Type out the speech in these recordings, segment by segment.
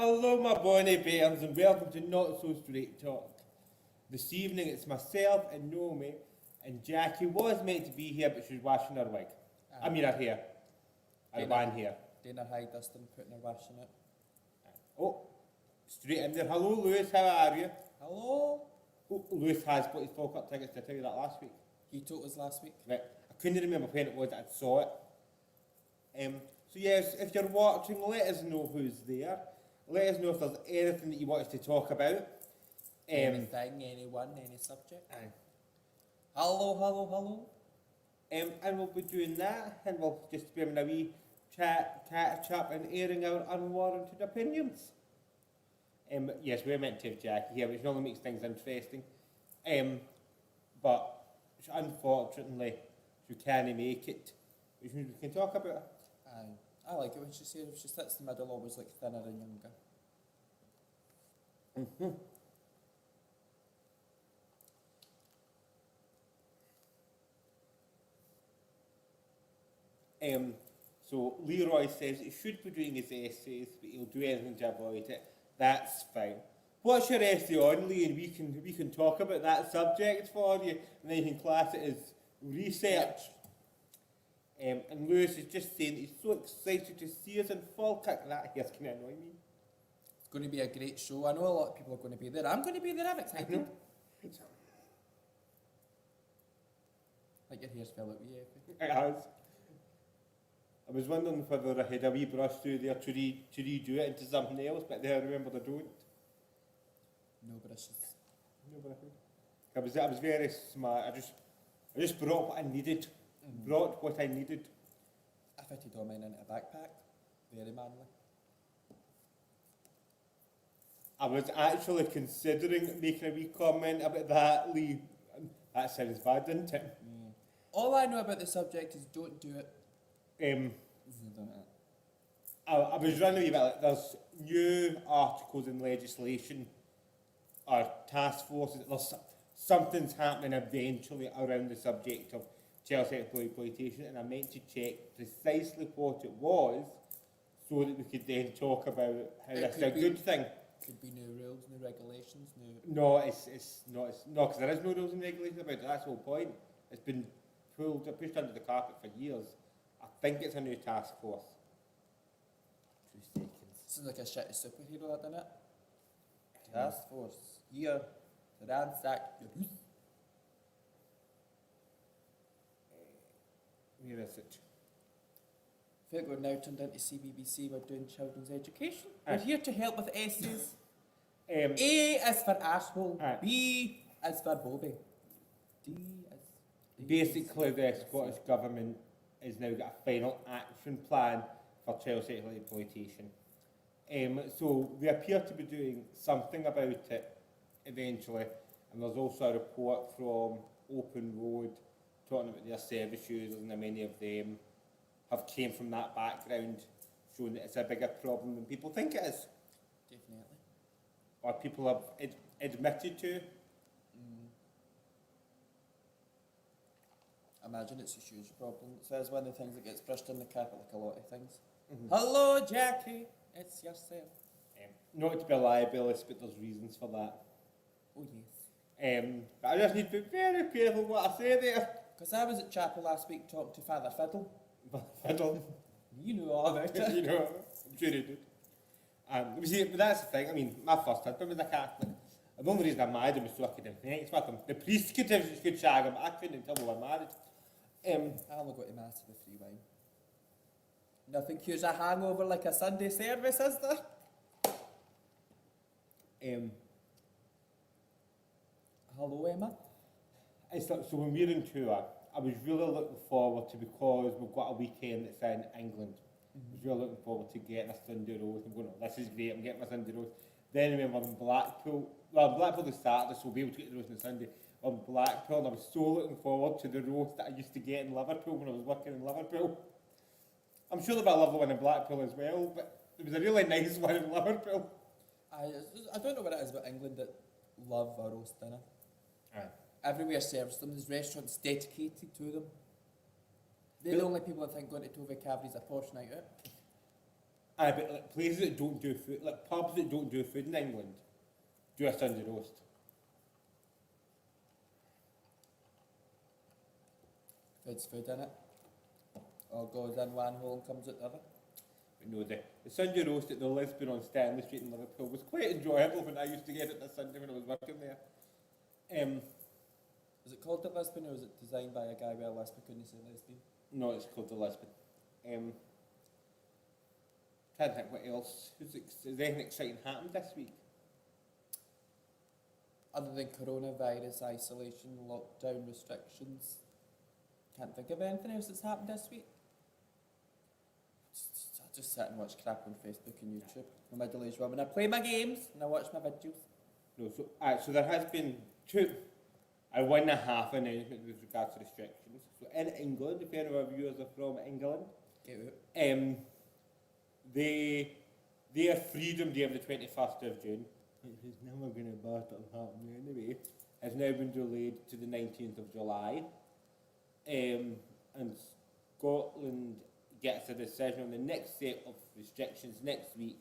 Hello, my bonny bairns, and welcome to Not So Straight Talk. This evening it's myself and Nomi, and Jackie was meant to be here, but she's washing her wig. I mean her hair. Her one hair. Doing her high dust and putting her wash in it. Oh, straight in there. Hello, Lewis, how are you? Hello? Oh, Lewis has put his Falkirk tickets. Did I tell you that last week? He told us last week. Right. I couldn't remember when it was that I saw it. So yes, if you're watching, let us know who's there. Let us know if there's anything that you want us to talk about. Anything, anyone, any subject. Aye. Hello. And we'll be doing that, and we'll just be having a wee catch up and airing our unwarranted opinions. Yes, we're meant to have Jackie here, which normally makes things interesting. But unfortunately, she can't make it, which means we can talk about it. Aye. I like it when she says if she sits in the middle, always like thinner and younger. So Leroy says he should be doing his essays, but he'll do anything to avoid it. That's fine. What's your essay on, Lee? And we can talk about that subject for you, and then you can class it as research. And Lewis is just saying that he's so excited to see us in Falkirk. That hair's kind of annoying me. It's going to be a great show. I know a lot of people are going to be there. I'm going to be there. I'm excited. Like your hair's fell out with you, Effie. It has. I was wondering whether I had a wee brush through there to redo it into something else, but then I remembered I don't. No brushes. No brushes. I was very smart. I just brought what I needed. Brought what I needed. I fitted all mine into a backpack. Very manly. I was actually considering making a wee comment about that, Lee. That sounds bad, didn't it? All I know about the subject is don't do it. I was running about like there's new articles in legislation or task forces. There's something's happening eventually around the subject of child sexual exploitation, and I meant to check precisely what it was so that we could then talk about how that's a good thing. Could be new rules, new regulations, new... No, it's not, because there is no rules and regulations about it. That's the whole point. It's been pushed under the carpet for years. I think it's a new task force. 2 seconds. Sounds like a shitty superhero, that, doesn't it? Task force, here to ransack your house. Where is it? I think we're now turned into CBBC, we're doing children's education. We're here to help with essays. A is for asshole, B is for Bobby. D is... Basically, the Scottish Government has now got a final action plan for child sexual exploitation. So they appear to be doing something about it eventually, and there's also a report from Open Road talking about their service users, and many of them have came from that background, showing that it's a bigger problem than people think it is. Definitely. Or people have admitted to. I imagine it's a huge problem. So it's one of the things that gets brushed in the carpet like a lot of things. Hello, Jackie. It's yourself. Not to be a liability, but there's reasons for that. Oh, yes. But I just need to be very careful what I say there. Because I was at chapel last week talking to Father Fiddle. Fiddle. You know all about it. You know, I'm sure you did. You see, but that's the thing. I mean, my first husband was a Catholic. And the only reason I married him was so I could have sex with him. The priest could shag him, but I couldn't until we were married. I only go to mass with free wine. Nothing cures a hangover like a Sunday service, is there? Hello, Emma. It's like, so when we're in tour, I was really looking forward to, because we've got a weekend that's in England. I was really looking forward to getting a Sunday roast. I'm going, oh, this is great, I'm getting my Sunday roast. Then I remember in Blackpool, Blackpool is Saturday, so we'll be able to get the roast on Sunday. On Blackpool, and I was so looking forward to the roast that I used to get in Liverpool when I was working in Liverpool. I'm sure there'll be a lovely one in Blackpool as well, but there was a really nice one in Liverpool. I don't know what it is about England that love a roast dinner. Aye. Everywhere serves them. There's restaurants dedicated to them. They're the only people that think going to Tovey Cabaret is a posh night out. But like places that don't do food, like pubs that don't do food in England, do a Sunday roast. Food's food, innit? All goes in one hole and comes out the other. But no, the Sunday roast at the Lisbon on Stanley Street in Liverpool was quite enjoyable when I used to get it this Sunday when I was working there. Is it called the Lisbon or is it designed by a guy with a lisp? Couldn't you say lesbian? No, it's called the Lisbon. Trying to think what else. Has anything exciting happened this week? Other than coronavirus, isolation, lockdown restrictions, can't think of anything else that's happened this week. I just sit and watch crap on Facebook and YouTube. I'm a middle-aged woman. I play my games and I watch my videos. No, so there has been a 1.5 announcement with regards to restrictions. So in England, if any of our viewers are from England, their Freedom Day of the 21st of June, which is never going to happen anyway, has now been delayed to the 19th of July. And Scotland gets a decision on the next set of restrictions next week,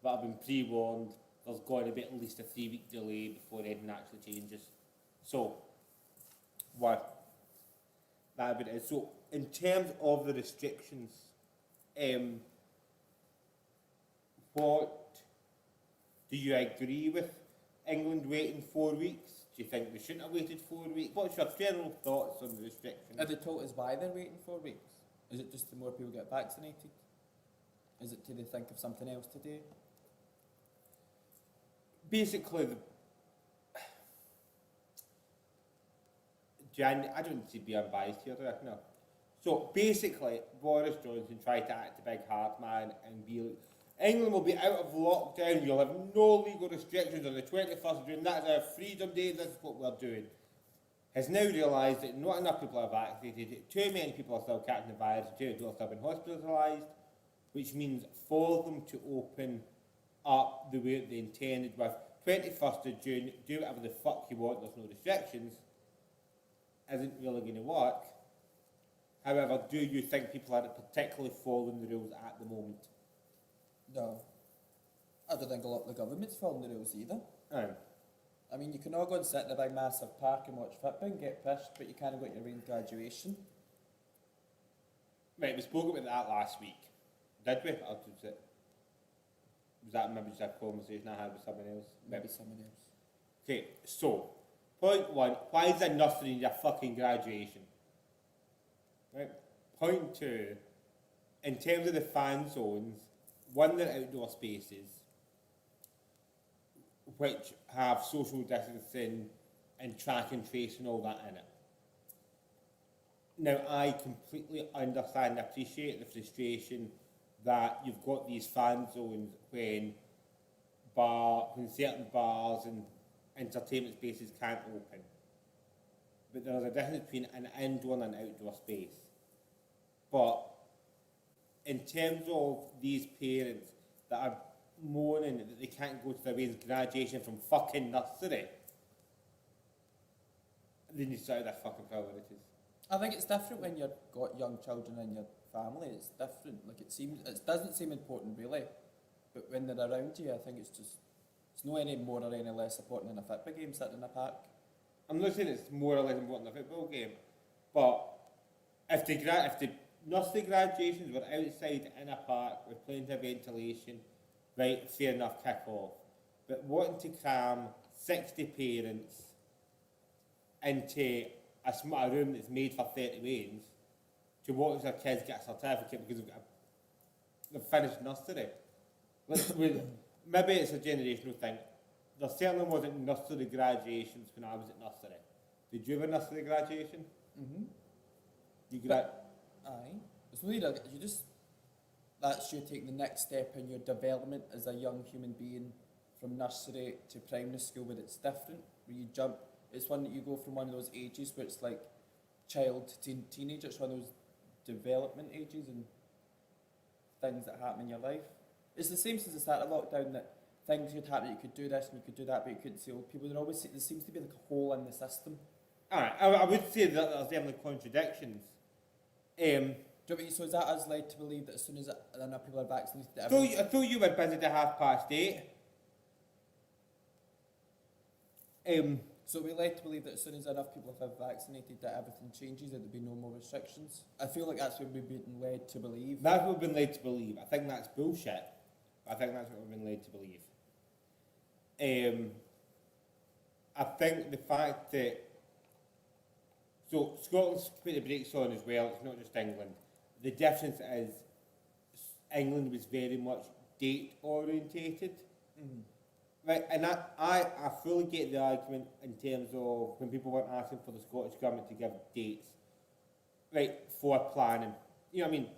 but I've been pre-warned there's going to be at least a 3-week delay before anything actually changes. So, that bit is. So, in terms of the restrictions, what do you agree with England waiting 4 weeks? Do you think they shouldn't have waited 4 weeks? What's your general thoughts on the restrictions? Have they told us why they're waiting 4 weeks? Is it just the more people get vaccinated? Is it till they think of something else to do? Basically, I don't need to be unbiased here, do I? No. So basically, Boris Johnson tried to act a big hard man and be like, England will be out of lockdown, you'll have no legal restrictions on the 21st of June, that's our Freedom Day, this is what we're doing. Has now realised that not enough people are vaccinated, too many people are still catching the virus, too many people are still being hospitalised, which means for them to open up the way they intended with 21st of June, do whatever the fuck you want, there's no restrictions, isn't really going to work. However, do you think people are particularly following the rules at the moment? No. I don't think a lot of the government's following the rules either. I mean, you can all go and sit in a big massive park and watch football and get pissed, but you can't go to your rain graduation. Right, we spoke about that last week. Did we? Or was that maybe just a conversation I had with someone else? Maybe someone else. Okay, so, point one, why is a nursery need a fucking graduation? Right? Point two, in terms of the fan zones, one, they're outdoor spaces which have social distancing and track and trace and all that in it. Now, I completely understand and appreciate the frustration that you've got these fan zones when certain bars and entertainment spaces can't open. But there's a difference between an indoor and an outdoor space. But in terms of these parents that are moaning that they can't go to their baby's graduation from fucking nursery, they need to sort out their fucking priorities. I think it's different when you've got young children in your family. It's different. Like it doesn't seem important really, but when they're around you, I think it's not any more or any less important than a football game sitting in a park. I'm not saying it's more or less important than a football game, but if the nursery graduations were outside in a park with plenty of ventilation, right, fair enough, kick off. But wanting to cram 60 parents into a room that's made for 30 wains to watch their kids get a certificate because they've finished nursery. Maybe it's a generational thing. There certainly wasn't nursery graduations when I was at nursery. Did you have a nursery graduation? Mm-hmm. Aye. It's really that's you taking the next step in your development as a young human being from nursery to primary school, but it's different. Where you jump, it's one that you go from one of those ages where it's like child to teenager. It's one of those development ages and things that happen in your life. It's the same since the start of lockdown that things could happen. You could do this and you could do that, but you couldn't see old people. There seems to be like a hole in the system. Alright, I would say that there's definitely contradictions. So is that us led to believe that as soon as enough people are vaccinated, that I thought you were busy to 8:30. So we're led to believe that as soon as enough people have vaccinated, that everything changes, that there'll be no more restrictions. I feel like that's what we've been led to believe. That's what we've been led to believe. I think that's bullshit. I think that's what we've been led to believe. I think the fact that Scotland's put the brakes on as well. It's not just England. The difference is England was very much date orientated. Mm-hmm. Right, and I fully get the argument in terms of when people weren't asking for the Scottish Government to give dates, right, for planning. You know what I mean?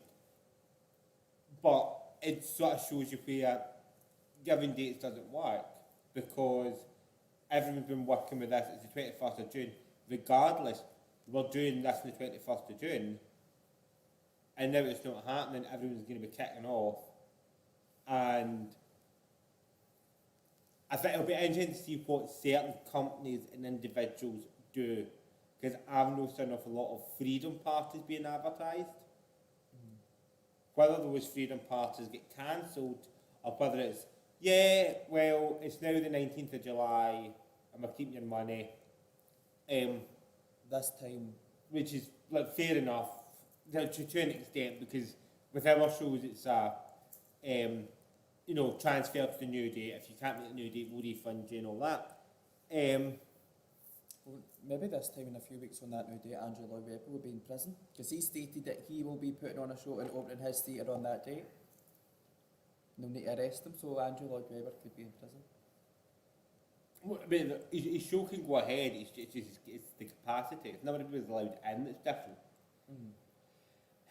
But it sort of shows you where giving dates doesn't work, because everyone's been working with this. It's the 21st of June. Regardless, we're doing this on the 21st of June, and now it's not happening. Everyone's going to be kicking off, and I think it'll be interesting to see what certain companies and individuals do, because I've noticed an awful lot of freedom parties being advertised. Mm. Whether those freedom parties get cancelled, or whether it's, yeah, well, it's now the 19th of July, and we're keeping your money. This time. Which is, like, fair enough, to an extent, because with our shows it's you know, transfer to the new date. If you can't make the new date, we'll refund you and all that. Well, maybe this time in a few weeks on that new date, Andrew Lloyd Webber will be in prison, because he stated that he will be putting on a show and opening his theatre on that date. They'll need to arrest him, so Andrew Lloyd Webber could be in prison. Well, I mean, his show can go ahead, it's the capacity. It's not everybody's allowed in, it's different.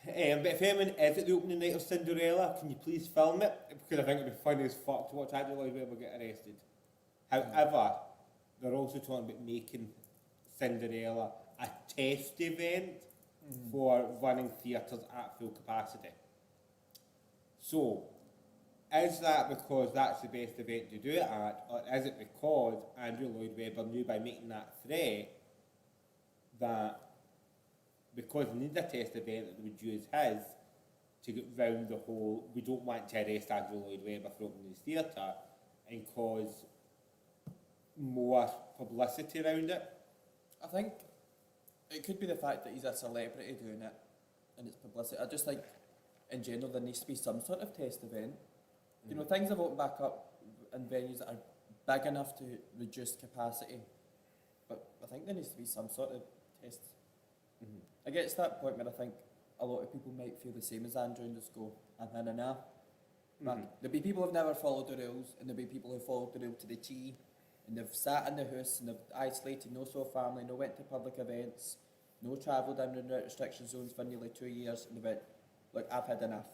But if anyone is at the opening night of Cinderella, can you please film it? Because I think it'd be funny as fuck to watch Andrew Lloyd Webber get arrested. However, they're also talking about making Cinderella a test event for running theatres at full capacity. So, is that because that's the best event to do it at, or is it because Andrew Lloyd Webber knew by making that threat that because they need a test event that they would use his to get round the whole, we don't want to arrest Andrew Lloyd Webber for opening his theatre and cause more publicity around it? I think it could be the fact that he's a celebrity doing it and it's publicity. I just think in general there needs to be some sort of test event. You know, things have opened back up in venues that are big enough to reduce capacity, but I think there needs to be some sort of test. I get to that point where I think a lot of people might feel the same as Andrew and just go, nah. But there'll be people who've never followed the rules, and there'll be people who followed the rule to the T, and they've sat in the house and they've isolated, no saw family, no went to public events, no travelled in and out restriction zones for nearly 2 years, and they went, look, I've had enough.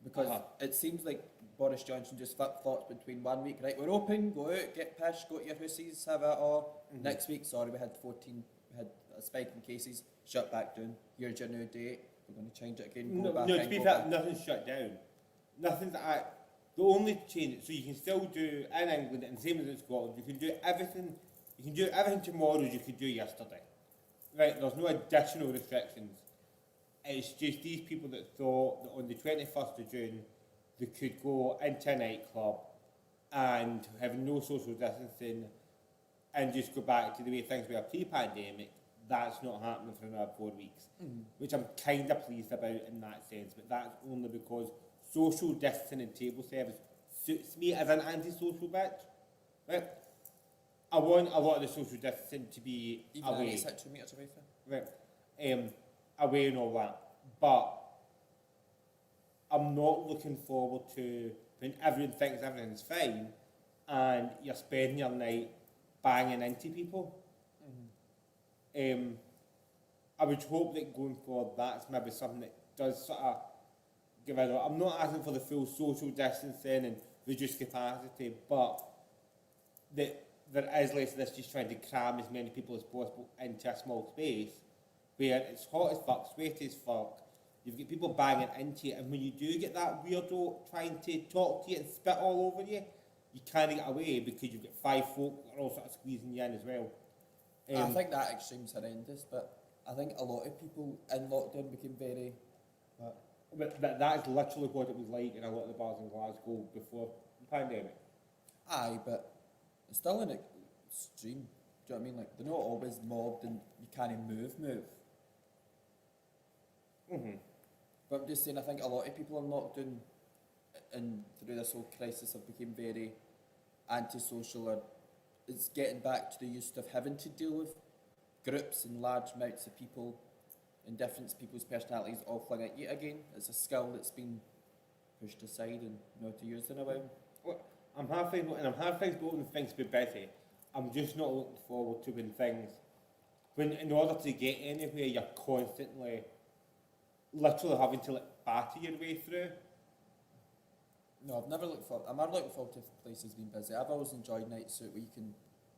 Because it seems like Boris Johnson just thought between 1 week, right, we're open, go out, get pissed, go to your houses, have it all. Next week, sorry, we had a spike in cases, shut back down, here's your new date, we're going to change it again, go back to be fair, nothing's shut down. The only change, so you can still do, in England, and same as in Scotland, you can do everything tomorrow as you could do yesterday. Right, there's no additional restrictions. It's just these people that thought that on the 21st of June, they could go into a nightclub and have no social distancing and just go back to the way things were pre-pandemic. That's not happening for another 4 weeks, which I'm kind of pleased about in that sense, but that's only because social distancing and table service suits me as an anti-social bitch. Right? I want a lot of the social distancing to be even away. Even 2 metres away from. Right. Away and all that. But I'm not looking forward to when everyone thinks everything's fine and you're spending your night banging into people. I would hope that going forward that's maybe something that does sort of give out. I'm not asking for the full social distancing and reduced capacity, but that there is less of this just trying to cram as many people as possible into a small space where it's hot as fuck, sweaty as fuck, you've got people banging into you, and when you do get that weirdo trying to talk to you and spit all over you, you can't get away because you've got 5 folk that are all sort of squeezing you in as well. I think that extreme's horrendous, but I think a lot of people in lockdown became very... But that is literally what it was like in a lot of the bars in Glasgow before the pandemic. Aye, but it's still an extreme. Do you know what I mean? Like, they're not always mobbed and you can't move. But I'm just saying, I think a lot of people in lockdown and through this whole crisis have become very antisocial, or it's getting back to the use of having to deal with groups and large amounts of people and different people's personalities all fling at you again. It's a skill that's been pushed aside and not used in a while. Well, I'm half things when things be busy. I'm just not looking forward to when in order to get anywhere you're constantly literally having to batter your way through. No, I'm never looking forward to places being busy. I've always enjoyed nights out where you can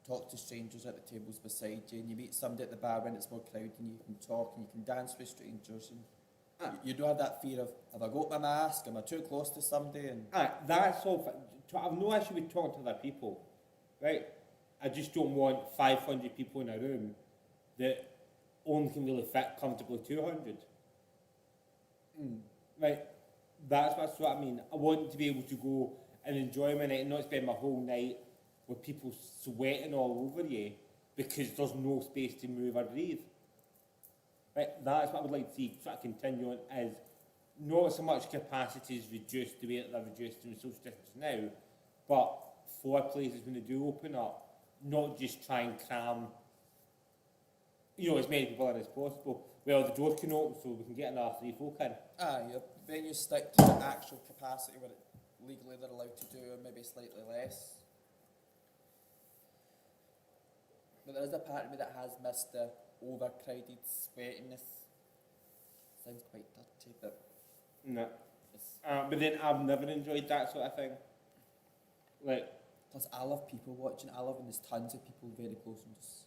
talk to strangers at the tables beside you, and you meet somebody at the bar when it's more crowded, and you can talk and you can dance with strangers, and you don't have that fear of, have I got my mask, am I too close to somebody? And that's all. I've no issue with talking to other people, right? I just don't want 500 people in a room that only can really fit comfortably 200. Right? That's what I mean. I want to be able to go and enjoy my night and not spend my whole night with people sweating all over you because there's no space to move or breathe. Right? That's what I would like to see sort of continue on, is not so much capacity is reduced the way that they're reduced in social distance now, but for places when they do open up, not just try and cram, as many people in as possible. Well, the doors can open so we can get another 3 folk in. your venues stick to the actual capacity what legally they're allowed to do, or maybe slightly less. But there is a part of me that has missed the overcrowded sweatiness. Sounds quite dirty, but... No. But then I've never enjoyed that sort of thing. Plus, I love people watching. I love when there's tons of people very close and just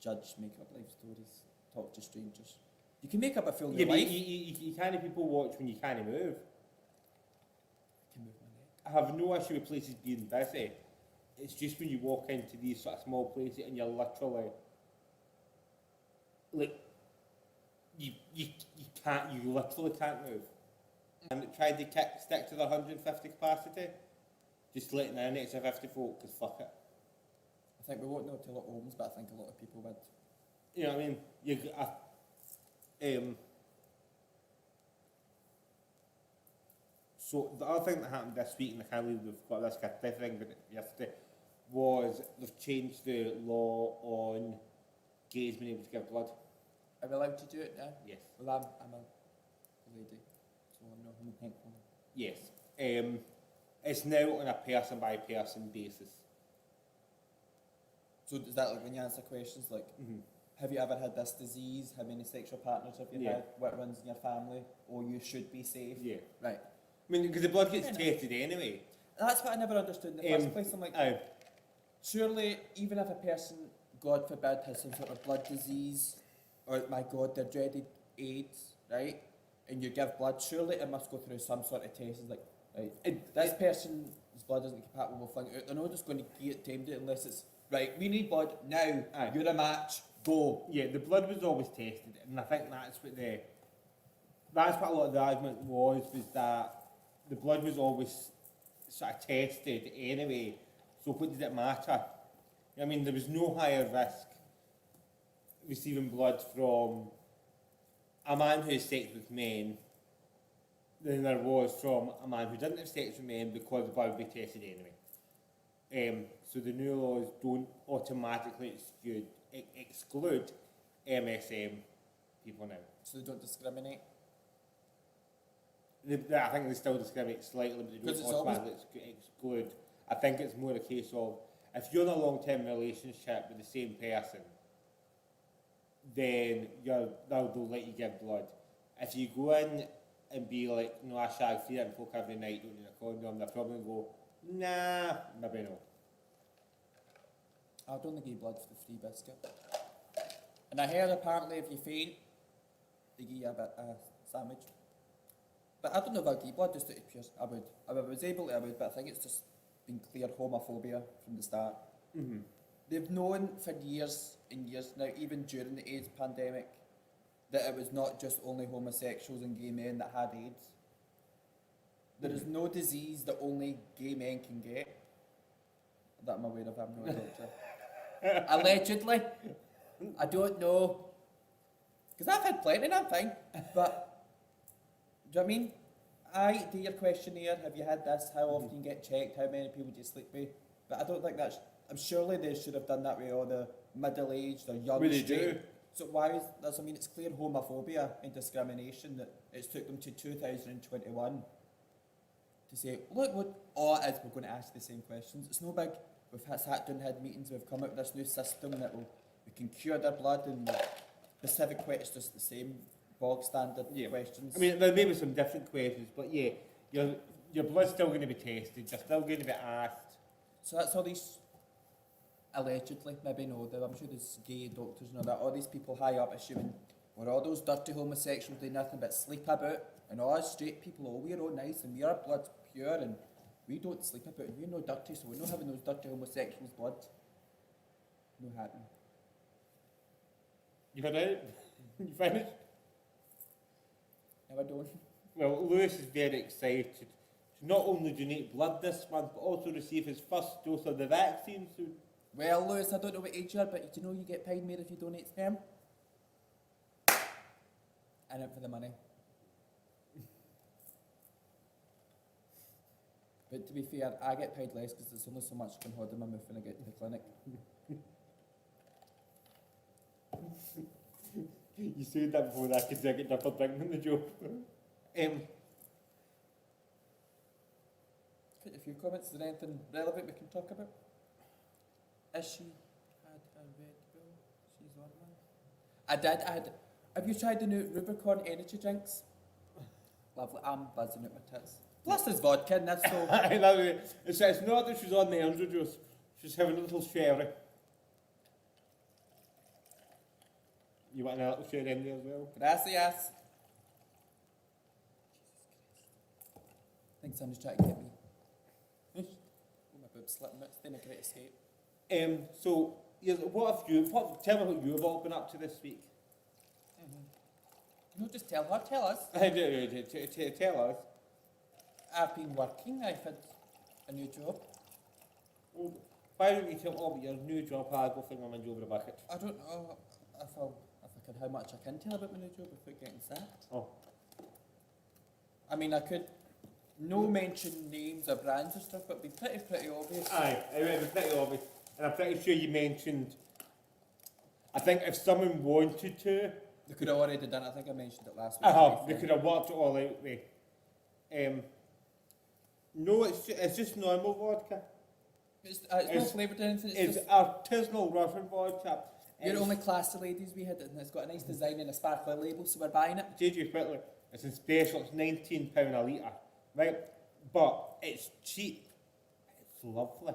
judge, make up life stories, talk to strangers. You can make up a full life. But you can't have people watch when you can't move. I can move my neck. I have no issue with places being busy. It's just when you walk into these sort of small places and you're literally you literally can't move. And tried to stick to the 150 capacity, just letting in an extra 50 folk, because fuck it. I think we won't know till it opens, but I think a lot of people would. You know what I mean? So the other thing that happened this week, and I can't believe we've got this kind of thing, but yesterday, was they've changed the law on gays being able to give blood. Are we allowed to do it now? Yes. Well, I'm a lady, so I'm not a pink one. Yes. It's now on a person by person basis. So is that like when you answer questions like, have you ever had this disease? How many sexual partners have you had? What runs in your family? Or you should be safe? Yeah. Right. I mean, because the blood gets tested anyway. That's what I never understood in the first place. I'm like, surely, even if a person, God forbid, has some sort of blood disease, or my God, their dreaded AIDS, right? And you give blood, surely it must go through some sort of test. It's like, right, this person's blood isn't compatible, we'll fling it out. They're not just going to get tamed it unless it's, right, we need blood now, you're a match, go. Yeah, the blood was always tested, and I think that's what a lot of the argument was that the blood was always sort of tested anyway, so what did it matter? I mean, there was no higher risk receiving blood from a man who has sex with men than there was from a man who didn't have sex with men, because the blood would be tested anyway. So the new laws don't automatically exclude MSM people now. So they don't discriminate? I think they still discriminate slightly, but they don't automatically exclude. I think it's more a case of, if you're in a long-term relationship with the same person, then they'll let you give blood. If you go in and be like, no, I shag 3 different folk every night, don't need a condom, they're probably going to go, nah, maybe no. I don't give blood for the free biscuit. And I heard apparently if you faint, they give you a sandwich. But I don't know if I'd give blood just to pure. I would. If I was able to, I would, but I think it's just been clear homophobia from the start. They've known for years and years now, even during the AIDS pandemic, that it was not just only homosexuals and gay men that had AIDS. There is no disease that only gay men can get. That I'm aware of, I'm not a doctor. Allegedly. I don't know. Because I've had plenty and I'm fine. But, do you know what I mean? I do your questionnaire, have you had this, how often you get checked, how many people do you sleep with? But I don't think that's, I'm surely they should have done that with all the middle-aged or young Really straight. do. So why is that? I mean, it's clear homophobia and discrimination that it's took them to 2021 to say, look what all it is, we're going to ask the same questions. It's no big, we've sat down, had meetings, we've come up with this new system that we can cure their blood, and the specific questions just the same bog standard questions. I mean, there may be some different questions, but yeah, your blood's still going to be tested, you're still going to be asked. So that's all these, allegedly, maybe no, I'm sure there's gay doctors and all that, all these people high up assuming we're all those dirty homosexuals doing nothing but sleep about, and all us straight people, oh, we're all nice and our blood's pure and we don't sleep about and we're no dirty, so we're not having those dirty homosexuals' blood. No happening. You heard it? You finished? No, I don't. Well, Lewis is very excited to not only donate blood this month, but also receive his first dose of the vaccine soon. Well, Lewis, I don't know what age you are, but do you know you get paid more if you donate sperm? In it for the money. But to be fair, I get paid less because there's only so much I can hold in my mouth when I get to the clinic. You said that before I could get double thinking the joke. Got a few comments. Is there anything relevant we can talk about? Is she had a red bill? She's on one. Have you tried the new Rubicon energy drinks? Lovely. I'm buzzing at my tits. Plus there's vodka and that's so... I love it. It's not that she's on the energy juice. She's having a little sherry. You want a little sherry in there as well? Gracias. I think somebody's trying to get me. Oh, my boob's slipping out. It's been a great escape. So, tell me what you've all been up to this week. No, just tell her. Tell us. Tell us. I've been working. I've had a new job. Well, why don't you tell all about your new job? I'll go fling my mind over the bucket. I don't know how much I can tell about my new job without getting sacked. Oh. I mean, I could no mention names or brands and stuff, but it'd be pretty obvious. Aye, it would be pretty obvious. And I'm pretty sure you mentioned, I think if someone wanted to... They could have already done it. I think I mentioned it last week. They could have worked it all out there. No, it's just normal vodka. It's not flavoured or anything. It's artisanal Russian vodka. You're only classy ladies we had it, and it's got a nice design and a sparkler label, so we're buying it. JJ quickly, it's in special, it's £19 a litre, right? But it's cheap. It's lovely.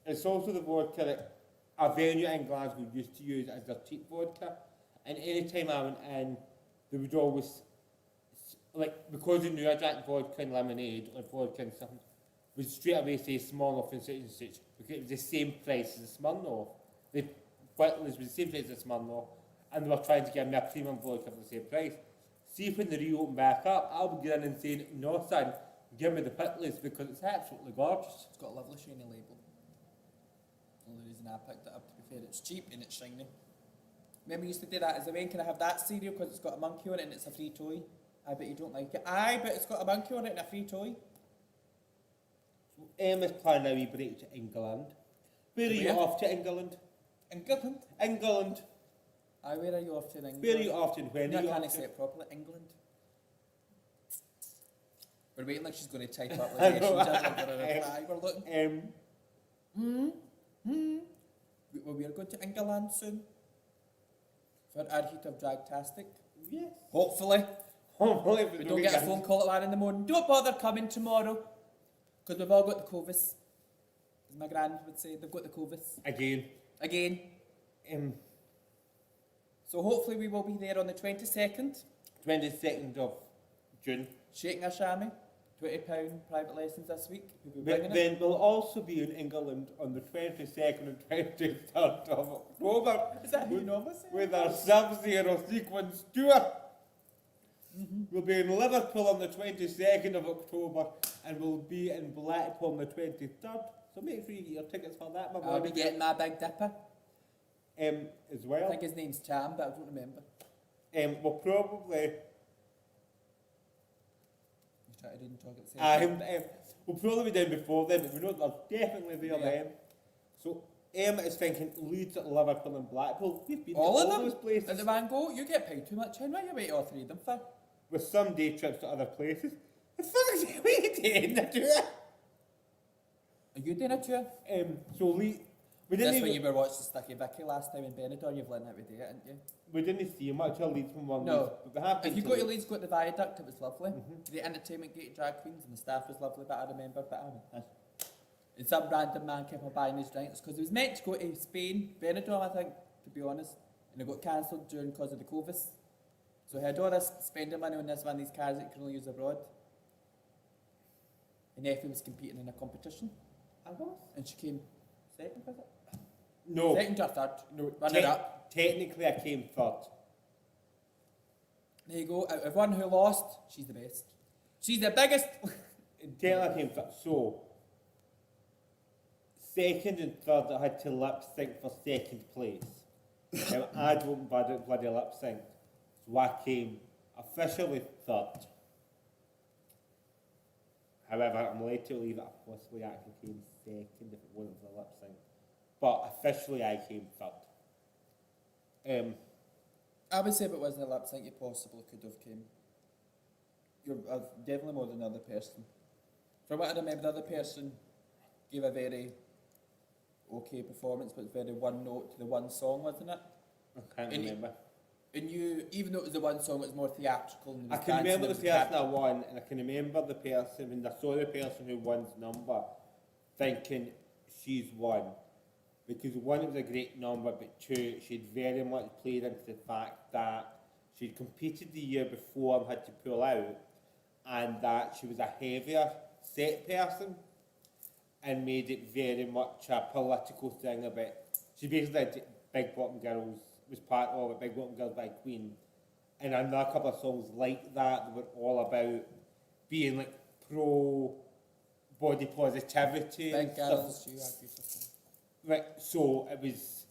It's also the vodka that a venue in Glasgow used to use as their cheap vodka. And any time I went in, they would always, like, because they knew I drank vodka and lemonade or vodka and something, would straight away say Smirnoff and such and such, because it was the same price as the Smirnoff. The Whitleys was the same price as Smirnoff, and they were trying to give me a premium vodka for the same price. See, when they reopen back up, I'll be going in and saying, no son, give me the Whitleys because it's absolutely gorgeous. It's got a lovely shiny label. The only reason I picked it up, to be fair, it's cheap and it's shiny. Remember we used to do that as a when can I have that cereal because it's got a monkey on it and it's a free toy? I bet you don't like it. Aye, but it's got a monkey on it and a free toy. So Emma's planning a wee break to England. Where are you off to, England? England? England. Aye, where are you off to in England? Where are you off to and when are you off can't to? say it properly. England. We're waiting like she's going to type up like reply. We're looking. Well, we are going to England soon. For our heat of Dragtastic. Yes. Hopefully. Hopefully. We don't get a phone call at 1 in the morning. Don't bother coming tomorrow. Because we've all got the COVID. As my grand would say, they've got the COVID. Again. So hopefully we will be there on the 22nd. 22nd of June. Shaking our chamois. £20 private lessons this week. We'll be But bringing it. then we'll also be in England on the 22nd and 23rd of October Is that who you normally say? with our Sub-Zero sequence tour. We'll be in Liverpool on the 22nd of October and we'll be in Blackpool on the 23rd. So make sure you get your tickets for that, my I'll boy. be getting my Big Dipper. As I well. think his name's Cham, but I don't remember. We'll probably... You try to read and talk at the same time. We'll probably be down before then, but we know they're definitely there Yeah. then. So Emma is thinking Leeds, Liverpool and Blackpool. We've been All to of all them? those places. At the Van Gogh, you get paid too much, Henry. You wait all three of them for. With some day trips to other places. The fuck is we doing the tour? Are you doing a tour? So we That's didn't when even, you were watching Sticky Vicky last time in Benidorm. You've learned how to do it, haven't you? we didn't see much of Leeds from one No. Leeds, but we have been If you to go to Leeds, go to the Viaduct. It was lovely. Mhm. The entertainment gate drag queens and the staff was lovely, but I remember. But I mean, and some random man kept on buying his drinks because he was meant to go to Spain, Benidorm, I think, to be honest, and it got cancelled during because of the COVID. So he had all this spending money on this one of these cars that you can only use abroad. And Effie was competing in a competition, I was? and she came second, was it? No. Second or third? No. Runner up. Technically I came third. There you go. Out of everyone who lost, she's the best. She's the biggest. Technically I came third. So second and third I had to lip sync for second place. Now I don't bloody lip sync. So I came officially third. However, I'm led to believe that I possibly actually came second if it wasn't for the lip sync. But officially I came third. I would say if it wasn't a lip sync, you possibly could have came. You're definitely more than the other person. From what I remember, the other person gave a very okay performance, but very one note to the one song, wasn't it? I can't And you- remember. And you, even though it was the one song, it was more theatrical. And I can remember the person I won, and I can remember the person, when I saw the person who won's number, thinking she's won. Because one, it was a great number, but two, she'd very much played into the fact that she'd competed the year before and had to pull out, and that she was a heavier set person, and made it very much a political thing about, she basically did Big Bottom Girls, was part of it, Big Bottom Girls by Queen, and another couple of songs like that were all about being like pro body positivity and Big stuff. girls, you are beautiful. Right, so it was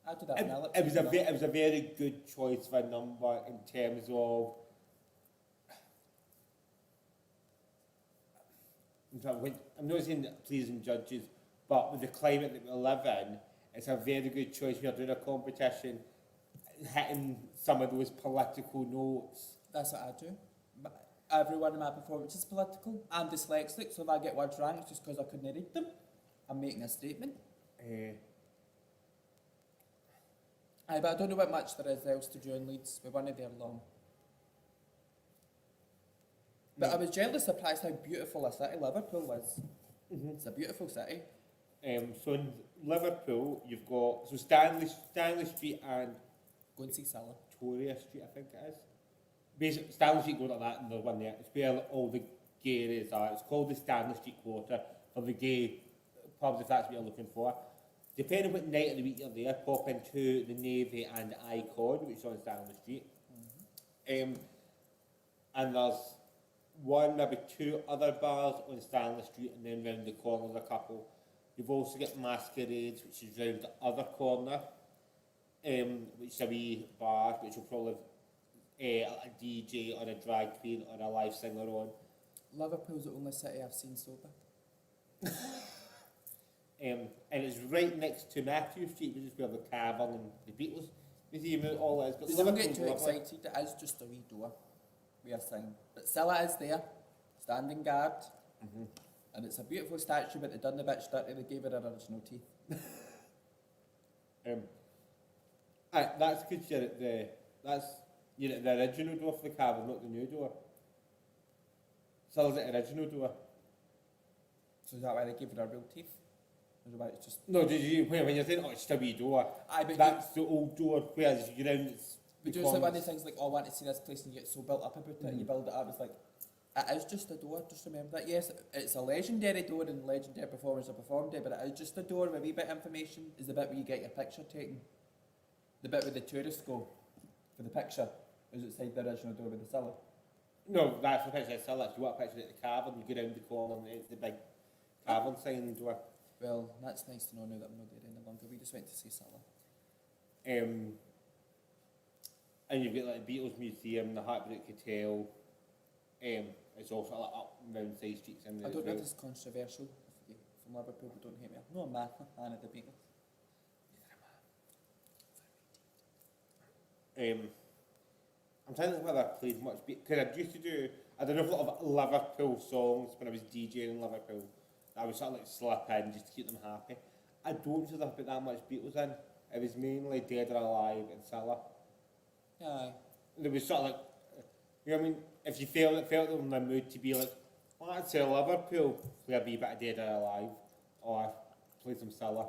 I did that it, when I lip it was a synced it was a very good choice of a number in terms of I'm not saying that pleasing judges, but with the climate that we live in, it's a very good choice when you're doing a competition, hitting some of those political notes. That's what I do. Every one of my performances is political. I'm dyslexic, so if I get words wrong, it's just because I couldn't read them. I'm making a statement. Aye, but I don't know what much there is else to do in Leeds. We weren't there long. But I was generally surprised how beautiful a city Liverpool was. It's a beautiful city. So in Liverpool, you've got so Stanley Street and Go and see Salah. Victoria Street, I think it is. Basically, Stanley Street goes like that, and there's one there. It's where all the gay areas are. It's called the Stanley Street Quarter for the gay pubs, if that's what you're looking for. Depending on what night of the week you're there, pop into the Navy and Icon, which is on Stanley Street. And there's one, maybe two other bars on Stanley Street, and then round the corner there's a couple. You've also got Masquerades, which is round the other corner, which is a wee bar, which will probably have a DJ or a drag queen or a live singer on. Liverpool's the only city I've seen sober. And it's right next to Matthew Street, which is where the Cavern and the Beatles museum and all that is. But Don't get Liverpool's too lovely. excited, it is just a wee door. We are saying. But Scylla is there, standing guard. And it's a beautiful statue, but they done the bitch dirty, they gave her her original teeth. That's because you're at the original door for the Cavern, not the new door. Still at the original door. So is that why they gave her her real teeth? Or is it why it's just... No, when you're saying, oh, it's a wee door, Aye, but that's the old door, whereas if you're round, it's we do like one of the things like, oh, I want to see this place, and you get so built up about it, and you build it up, it's like, It is just a door, just remember that. Yes, it's a legendary door and legendary performers are performed it, but it is just a door with a wee bit of information is the bit where you get your picture taken. The bit where the tourists go for the picture is outside the original door with the cellar. No, that's the picture of the cellar. If you want a picture at the cavern, you go round the corner and it's the big cavern sign on the door. Well, that's nice to know now that I'm not there any longer. We just went to see cellar. And you've got like the Beatles Museum, the Heartbreak Hotel. It's also like up and round side streets in there. I don't know as if this is controversial. If you from Liverpool, but don't hate me. I'm not a massive fan of the Beatles. I'm trying to think whether I played much because I used to do. I don't know, a lot of Liverpool songs when I was DJing in Liverpool. I would sort of like slip in just to keep them happy. I don't feel like I put that much Beatles in. It was mainly Dead or Alive and Cellar. Aye. There was sort of like, you know what I mean? If you felt in the mood to be like, well, I'd say Liverpool, play a wee bit of Dead or Alive, or play some Cellar.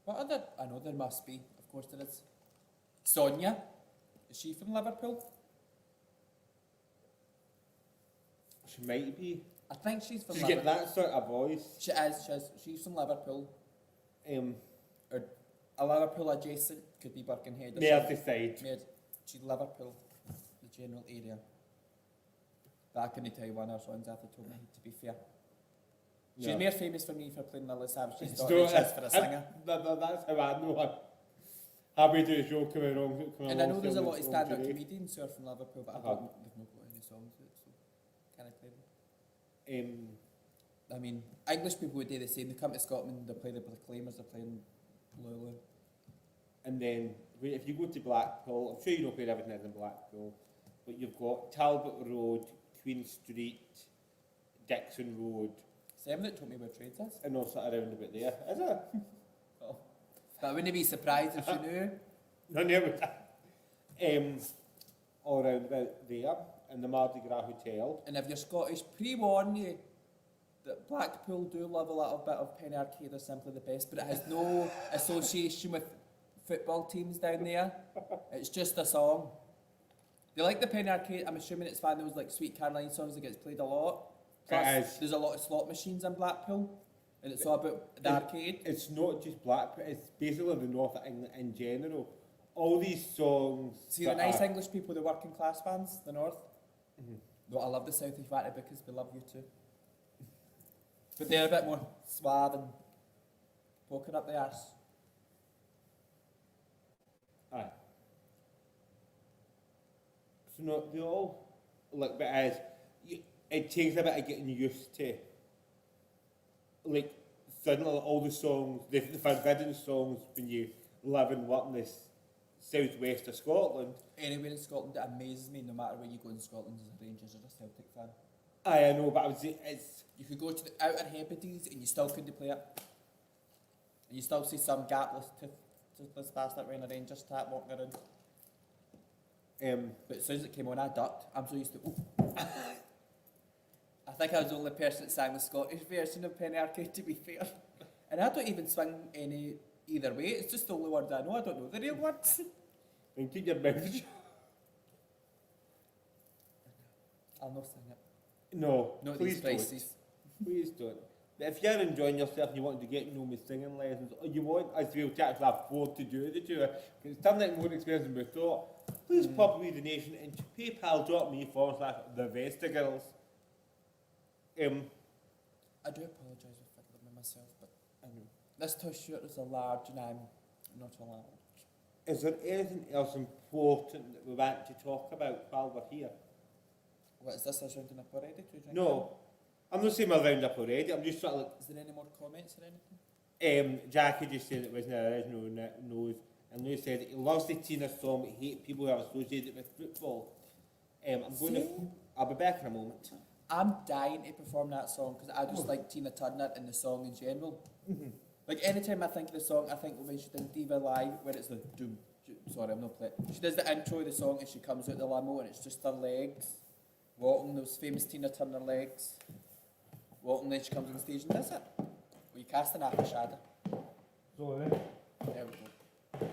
What other? I know there must be. Of course there is. Sonia. Is she from Liverpool? She might be. I think she's from She's Liverpool. got that sort of voice. She is. She's from Liverpool. Or A Liverpool adjacent. Could be Birkenhead or Merseyside. She's Liverpool. The general area. Back in the Taiwaners ones, I told me, to be fair. She's No. more famous for me for playing Lily Savage's So, daughter than she is for a singer. That's how I know her. Happy to show coming along. And I know there's a lot of stand-up comedians who are from Liverpool, but they've not got any songs with it, so can I play them? I mean, English people would do the same. They come to Scotland, they play the Proclaimers, they're playing Lulu. And then, if you go to Blackpool, I'm sure you know where everything is in Blackpool, but you've got Talbot Road, Queen Street, Dixon Road. Sam that told me where trades is. And all sort of around about there. Is it? Oh. But I wouldn't be surprised if you knew. No, never. All around about there, in the Mardi Gras Hotel. And if you're Scottish, pre-warn you that Blackpool do love a little bit of Penny Arcade, they're simply the best, but it has no association with football teams down there. It's just a song. They like the Penny Arcade. I'm assuming it's one of those like Sweet Caroline songs that gets played a lot. Plus, It is. there's a lot of slot machines in Blackpool, and it's all about the arcade. It's not just Blackpool, it's basically the north of England in general. All these songs. See the nice English people, the working class fans, the north. No, I love the south of Vatty because we love you too. But they're a bit more suave and poking up the arse. Aye. So no, they all like, but as it takes a bit of getting used to. Like suddenly all the songs, the forbidden songs when you live and work in this southwest of Scotland. Anywhere in Scotland, it amazes me. No matter where you go in Scotland, as a Rangers or a Celtic fan. I know, but I would say it's. You could go to the Outer Hebrides and you still couldn't play it. And you still see some gapless, toothless bastard wearing a Rangers hat walking around. But as soon as it came on, I ducked. I'm so used to. Ooh. I think I was the only person that sang the Scottish version of Penny Arcade, to be fair. And I don't even swing any either way. It's just the only words I know. I don't know the real words. And keep your mouth shut. I'll not sing it. No, Not please these don't. prices. Please don't. But if you're enjoying yourself and you want to get Nomi singing lessons, or you want us to be able to actually afford to do the tour, because it's something more expensive than we thought, please pop a wee donation into PayPal.me/the Vestigirls. I do apologise for fiddling with myself, but I know. this t-shirt is a large and I'm not a large. Is there anything else important that we want to talk about while we're here? What is this, a rounding up already? To drink No. I'm not saying we're round up already, I'm just sort of like, Is there any more comments or anything? Jackie just said it wasn't an original nose, and Lou said he loves the Tina song, but he hates people who have associated it with football. I'll be back in a moment. I'm dying to perform that song because I just like Tina Turner and the song in general. Like anytime I think of the song, I think of when she did Diva Live, where it's the doom. Sorry, I'm not playing. She does the intro of the song and she comes out the limo and it's just her legs walking, those famous Tina Turner legs walking. Then she comes on stage and does it. Well, you cast an after shadow. Sorry. There we go.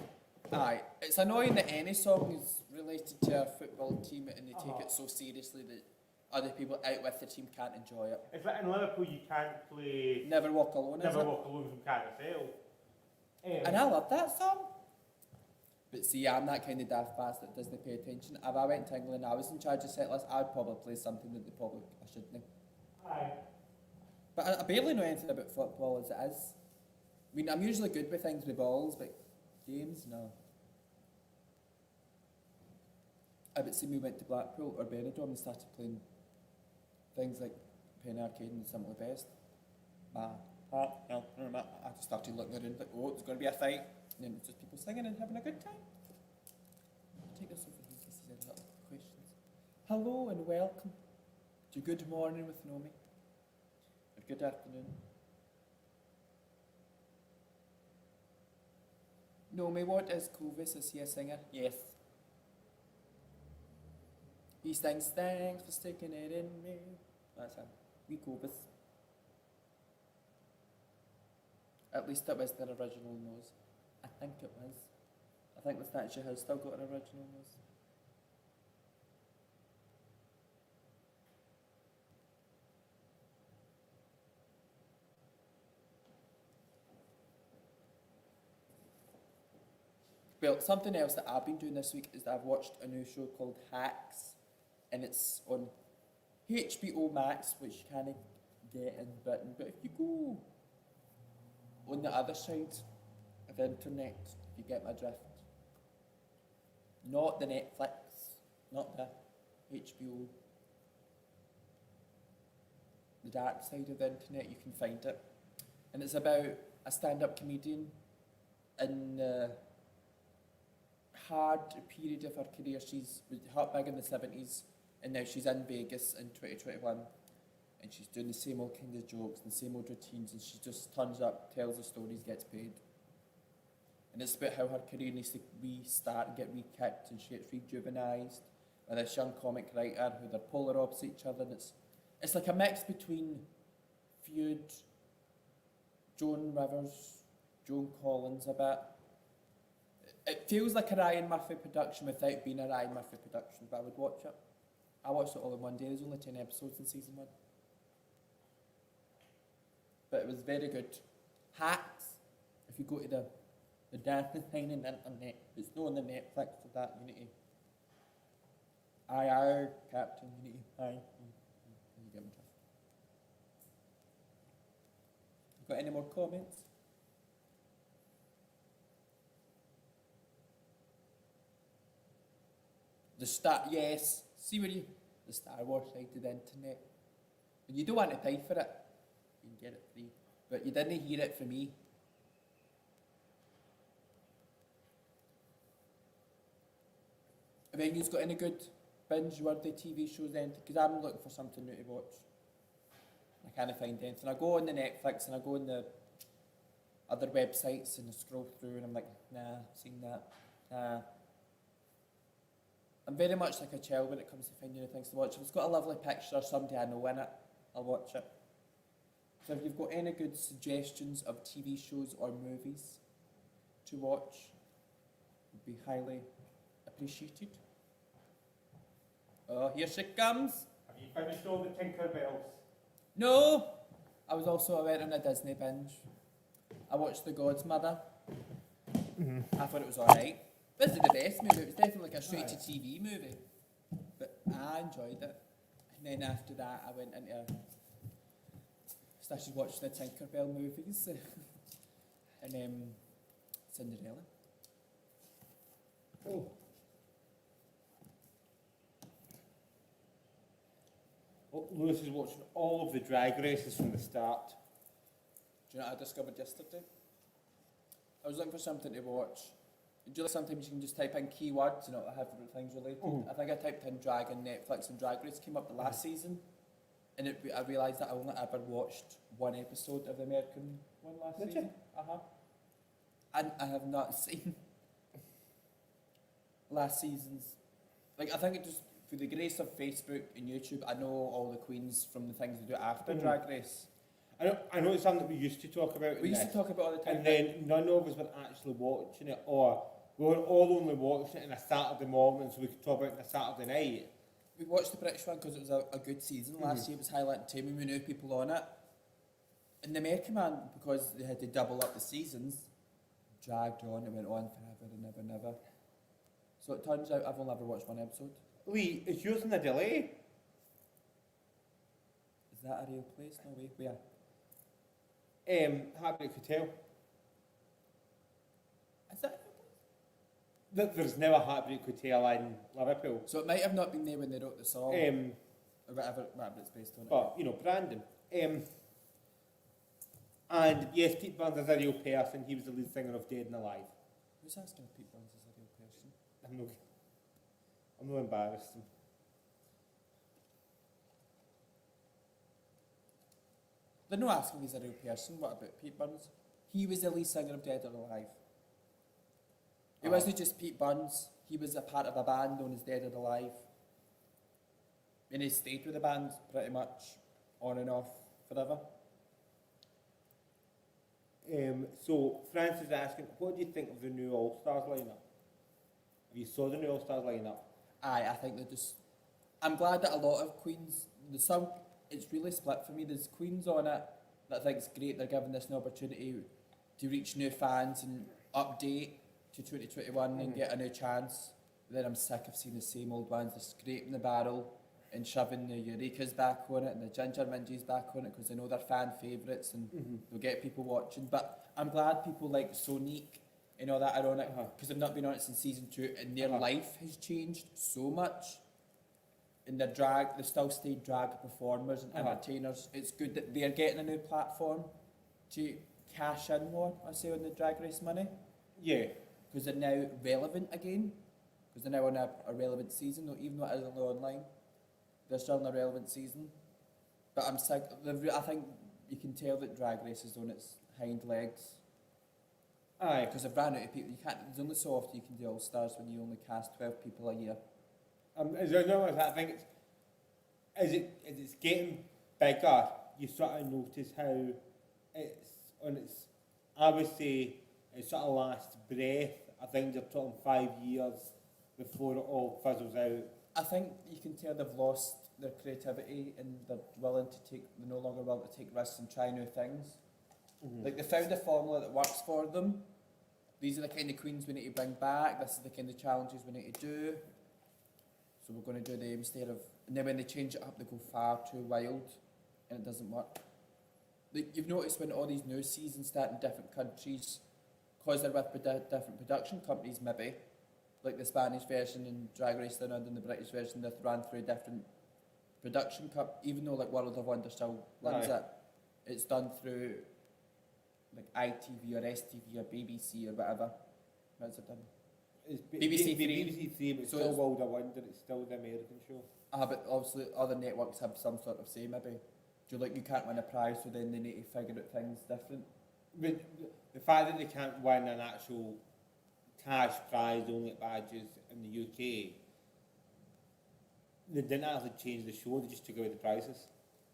Aye, it's annoying that any song is related to a football team and they take it so seriously that Other people out with the team can't enjoy it. It's like in Liverpool you can't play Never Walk Alone, Never is Walk Alone from Carousel. And I love that song. But see, I'm that kind of daft bastard that doesn't pay attention. If I went to England and I was in charge of set list, I'd probably play something that I shouldn't. Aye. But I barely know anything about football as it is. I mean, I'm usually good with things with balls, but games, no. I bet see me went to Blackpool or Benidorm and started playing things like Penny Arcade and Simply Best. I just started looking around like, oh, it's going to be a fight. And then it's just people singing and having a good time. I'll take this over here in case there's any little questions. Hello and welcome to Good Morning with Nomi. Or good afternoon. Nomi, what is Clovis? Is he a singer? Yes. He sings, thanks for sticking it in me. That's him. We Clovis. At least it was their original nose. I think it was. I think the statue has still got an original nose. Well, something else that I've been doing this week is that I've watched a new show called Hacks, and it's on HBO Max, which you can't get in Britain. But if you go on the other side of the internet, if you get my drift, not the Netflix, not the HBO, the dark side of the internet, you can find it. And it's about a stand-up comedian in the hard period of her career. She's hot big in the 70s, and now she's in Vegas in 2021, and she's doing the same old kind of jokes and the same old routines, and she just turns up, tells the stories, gets paid. And it's about how her career needs to restart and get re-kicked, and she gets rejuvenised by this young comic writer who they're polar opposite each other, and it's like a mix between Feud, Joan Rivers, Joan Collins a bit. It feels like a Ryan Murphy production without being a Ryan Murphy production, but I would watch it. I watched it all in one day. There's only 10 episodes in season 1. But it was very good. Hacks, if you go to the dancing thing on the internet, it's not on the Netflix for that, you need to IR, Captain, you need to you get my drift. Got any more comments? Yes, see where the Star Wars side of the internet. And you don't want to pay for it, you can get it free. But you didn't hear it from me. Have any of you got any good binge-worthy TV shows then? Because I'm looking for something new to watch. I can't find anything. I go on the Netflix and I go on the other websites and I scroll through and I'm like, nah, I've seen that. Nah. I'm very much like a child when it comes to finding new things to watch. If it's got a lovely picture or somebody I know in it, I'll watch it. So if you've got any good suggestions of TV shows or movies to watch, it would be highly appreciated. Oh, here she comes. Have you finished all the Tinkerbells? No! I was also aware on a Disney binge. I watched The Godmother. I thought it was alright. This is the best movie. It was definitely like a straight-to-TV movie. But I enjoyed it. And then after that, I went into started watching the Tinkerbell movies. And Cinderella. Oh. Well, Lewis is watching all of the drag races from the start. Do you know what I discovered yesterday? I was looking for something to watch. Do you know sometimes you can just type in keywords and it'll have things related? I think I typed in drag on Netflix and Drag Race came up the last season. And I realised that I only ever watched one episode of the American one last season. And I have not seen last season's. Like, I think it just, through the grace of Facebook and YouTube, I know all the queens from the things they do after Drag Race. I know it's something that we used to talk about. We used to talk about all the time. And then none of us were actually watching it, or we were all only watching it on a Saturday morning so we could talk about it on a Saturday night. we watched the British one because it was a good season. Last year it was highlighting Tammy, we knew people on it. And the American man, because they had to double up the seasons, dragged on, it went on forever and ever and ever. So it turns out I've only ever watched one episode. Lee, is yours in a delay? Is that a real place? No way. Where? Heartbreak Hotel. Is that a real place? There's now a Heartbreak Hotel in Liverpool. So it might have not been there when they wrote the song, or whatever it's based on. But, you know, Brandon. And yes, Pete Burns is a real person. He was the lead singer of Dead and Alive. Who's asking if Pete Burns is a real person? I'm not embarrassed. They're not asking if he's a real person. What about Pete Burns? He was the lead singer of Dead or Alive. It wasn't just Pete Burns. He was a part of a band known as Dead or Alive. And he stayed with the band pretty much on and off forever. So Francis is asking, what do you think of the new All-Stars lineup? Have you saw the new All-Stars lineup? Aye, I think they're just... I'm glad that a lot of Queens... It's really split for me. There's Queens on it that I think it's great. They're giving this an opportunity to reach new fans and update to 2021 and get a new chance. But then I'm sick of seeing the same old ones. They're scraping the barrel and shoving the Eurekas back on it and the Ginger Mingies back on it because they know they're fan favourites and they'll get people watching. But I'm glad people like Sonique and all that are on it because they've not been on it since season 2 and their life has changed so much. And they still stay drag performers and entertainers. It's good that they're getting a new platform to cash in more, I say, on the Drag Race money. Yeah. Because they're now relevant again. Because they're now on a relevant season, even though it is only online. They're still in a relevant season. But I'm sick. I think you can tell that Drag Race is on its hind legs. Aye. Because they've ran out of people. There's only so often you can do All Stars when you only cast 12 people a year. As I know, I think as it's getting bigger, you sort of notice how it's on its, I would say, its sort of last breath. I think they're talking 5 years before it all fizzles out. I think you can tell they've lost their creativity and they're no longer willing to take risks and try new things. Like they found a formula that works for them. These are the kind of queens we need to bring back. This is the kind of challenges we need to do. So we're going to do them instead of... And then when they change it up, they go far too wild and it doesn't work. Like, you've noticed when all these new seasons start in different countries, because they're with different production companies maybe, like the Spanish version and Drag Race Down Under and the British version, they've run through different production companies, even though like World of Wonder still runs it, it's done through like ITV or STV or BBC or whatever. What's it done? It's BBC Three. BBC Three, but it's So still it's- World of Wonder, it's still the American show. But obviously other networks have some sort of say maybe. Do you you can't win a prize, so then they need to figure out things different. But the fact that they can't win an actual cash prize only at badges in the UK, they didn't actually change the show, they just took away the prizes.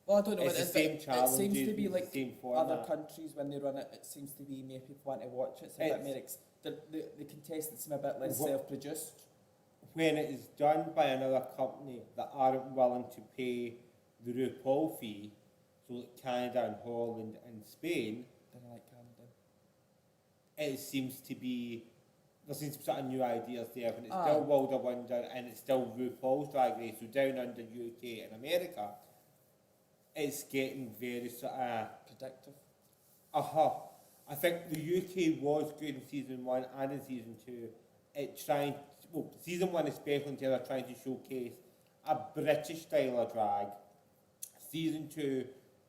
Well, I don't know. It's the same it seems to be challenges, like the same other format. countries when they run it. It seems to be more people want to watch it. It's a bit more the contestants seem a bit less self-produced. When it is done by another company that aren't willing to pay the RuPaul fee, so like Canada and Holland and Spain, Didn't like Canada. it seems to be, there seems to be sort of new ideas there, and it's still World of Wonder and it's still RuPaul's Drag Race, so down under UK and America, it's getting very sort of... Predictive. I think the UK was good in season 1 and in season 2. Season 1 especially in terms of trying to showcase a British style of drag. Season 2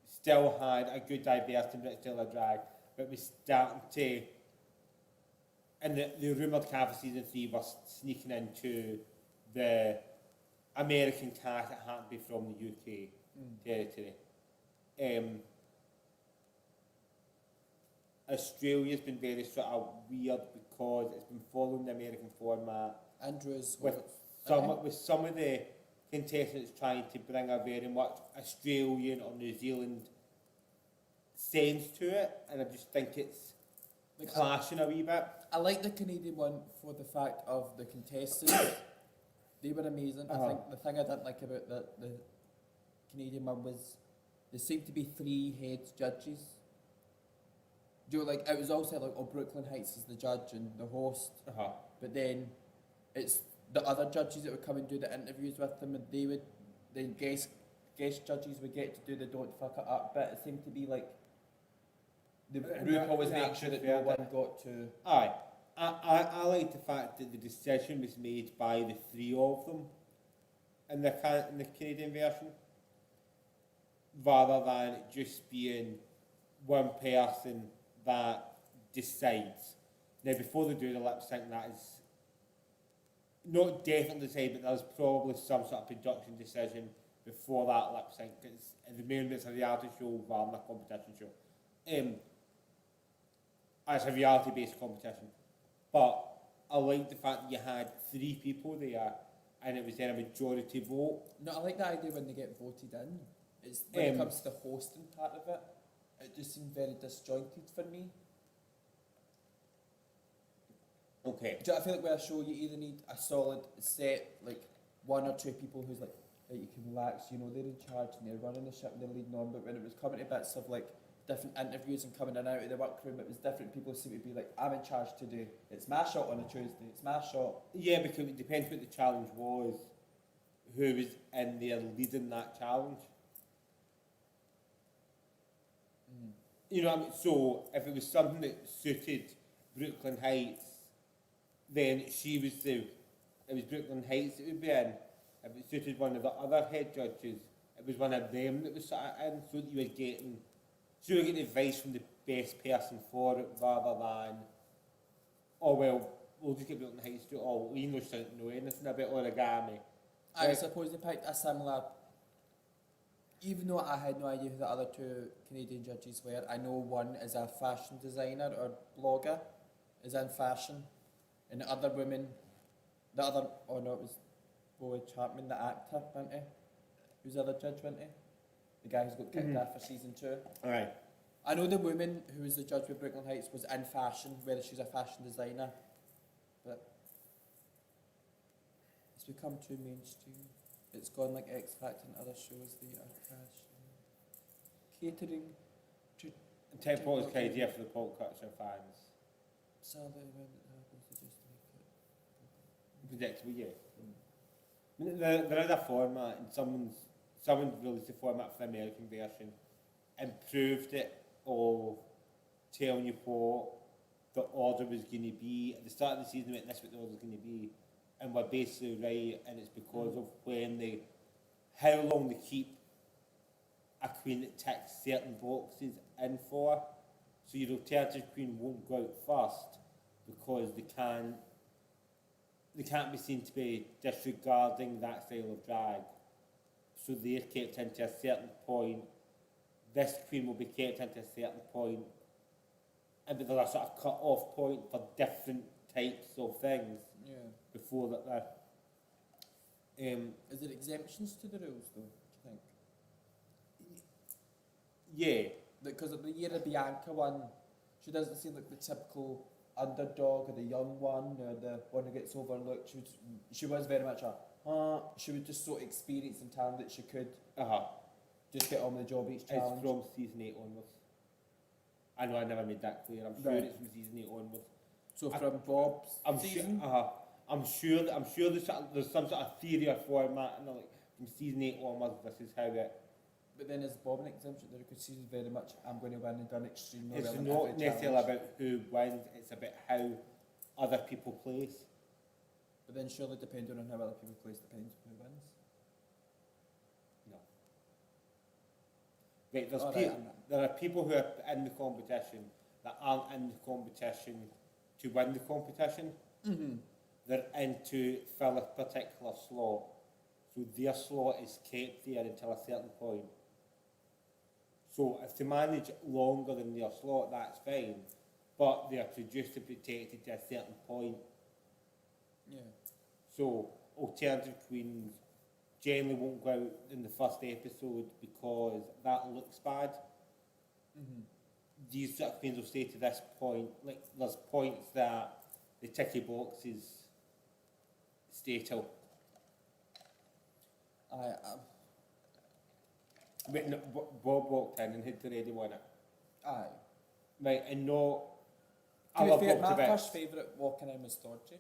still had a good diversity in British style of drag, but was starting to, and the rumoured cast for season 3 was sneaking into the American cast that happened to be from the UK territory. Australia's been very sort of weird because it's been following the American format. Andrew's With some of the contestants trying to bring a very much Australian or New Zealand sense to it, and I just think it's clashing a wee bit. I like the Canadian one for the fact of the contestants They were amazing. I think the thing I didn't like about the Canadian one was there seemed to be 3 head judges. Do you know, like, it was also like, oh, Brooklyn Heights is the judge and the host, but then it's the other judges that would come and do the interviews with them, and they would, the guest judges would get to do the don't fuck it up bit. It seemed to be like the group always make sure that no one got to. Aye. I like the fact that the decision was made by the 3 of them in the Canadian version, rather than it just being one person that decides. Now, before they do the lip sync, that is not definitely decided, but there's probably some sort of production decision before that lip sync. It's a reality show rather than a competition show. It's a reality-based competition. But I like the fact that you had 3 people there and it was then a majority vote. No, I like the idea when they get voted in. It's when it comes to the hosting part of it, it just seemed very disjointed for me. Okay. I feel like with a show you either need a solid set, like 1 or 2 people who's like you can relax, you know, they're in charge and they're running the ship and they're leading on, but when it was coming to bits of like different interviews and coming in and out of the workroom, it was different people who seemed to be like, I'm in charge today, it's my shot on a Tuesday, it's my shot. Yeah, because it depends what the challenge was, who was in there leading that challenge. You know what I mean? So if it was something that suited Brooklyn Heights, then it was Brooklyn Heights that would be in. If it suited one of the other head judges, it was one of them that was sat in, so that you were getting advice from the best person for it, rather than, oh well, we'll just get Brooklyn Heights to, oh, we know anything about origami. I suppose they picked a similar, even though I had no idea who the other 2 Canadian judges were. I know one is a fashion designer or blogger, is in fashion, and the other woman, it was Boy Chapman, the actor, wasn't he? Who's the other judge, wasn't he? The guy who's got kicked off for season 2. Alright. I know the woman who was the judge with Brooklyn Heights was in fashion, whether she's a fashion designer, but it's become too mainstream. It's gone like X Factor and other shows. They are fashion catering to. And Tempo's idea for the pop culture fans. Sadly, when it happens, they just make it predictable, yeah. I mean, there is a format, and someone released the format for the American version, improved it of telling you what the order was going to be. At the start of the season, we went, this is what the order was going to be, and we're basically right, and it's because of how long they keep a queen that ticks certain boxes in for. So your alternative queen won't go out first because they can't be seen to be disregarding that style of drag. So they're kept into a certain point. This queen will be kept into a certain point. And but there's a sort of cut-off point for different types of things before that. Is there exemptions to the rules, though, do you think? Yeah. Because of the year of Bianca one, she doesn't seem like the typical underdog or the young one or the one who gets overlooked. She was very much she was just so experienced and talented that she could just get on with the job each challenge. It's from season 8 onwards. I know I never made that clear. I'm sure it's from season 8 onwards. So from Bob's season? I'm sure there's some sort of theory or format, and like from season 8 onwards, this is how it. But then is Bob an exemption there? Because she's very much, I'm going to win and done extremely well. It's not necessarily about who wins, it's about how other people place. But then surely depending on how other people place depends on who wins. No. Right, there are people who are in the competition that aren't in the competition to win the competition. Mm-hmm. They're in to fill a particular slot. So their slot is kept there until a certain point. So if they manage longer than their slot, that's fine. But they are produced and protected to a certain point. Yeah. So alternative queens generally won't go out in the first episode because that looks bad. Mm-hmm. These sort of queens will stay to this point. Like there's points that the ticky boxes stay till. Wait, no, Bob walked in and had already won it. Aye. Right, and no To be other fair, walked my a bit. first favourite walking in was Dodgy.